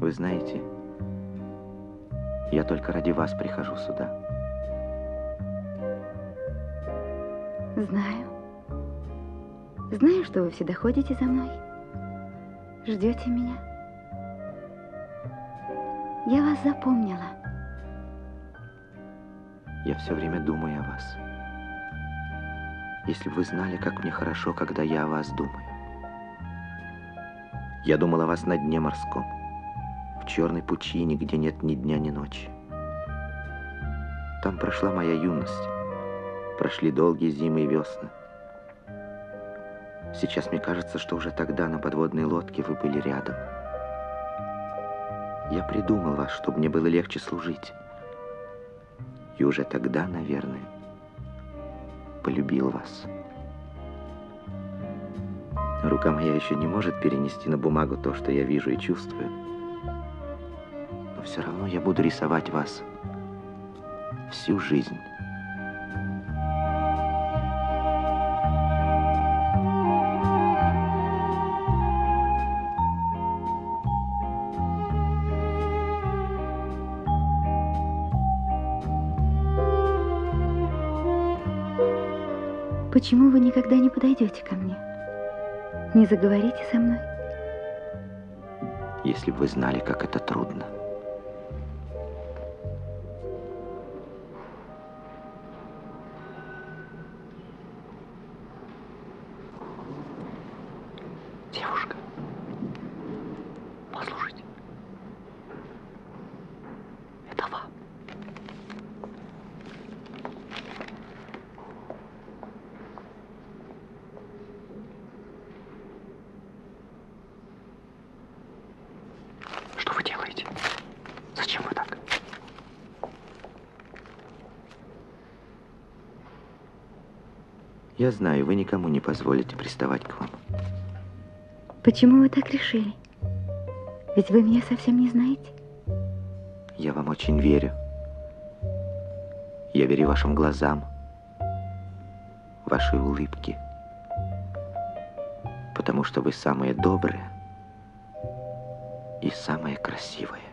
Вы знаете, я только ради вас прихожу сюда. Знаю. Знаю, что вы всегда ходите за мной. Ждете меня. Я вас запомнила. Я все время думаю о вас. Если бы вы знали, как мне хорошо, когда я о вас думаю. Я думал о вас на дне морском, в черной пучине, где нет ни дня, ни ночи. Там прошла моя юность, прошли долгие зимы и весны. Сейчас мне кажется, что уже тогда на подводной лодке вы были рядом. Я придумал вас, чтобы мне было легче служить. И уже тогда, наверное, полюбил вас. Рука моя еще не может перенести на бумагу то, что я вижу и чувствую. Но все равно я буду рисовать вас всю жизнь. Почему вы никогда не подойдете ко мне? Не заговорите со мной? Если бы вы знали, как это трудно. Девушка, послушайте. Это вам. Что вы делаете? Зачем вы так? Я знаю, вы никому не позволите приставать к вам. Почему вы так решили? Ведь вы меня совсем не знаете. Я вам очень верю. Я верю вашим глазам, вашей улыбке, потому что вы самая добрая и самая красивая.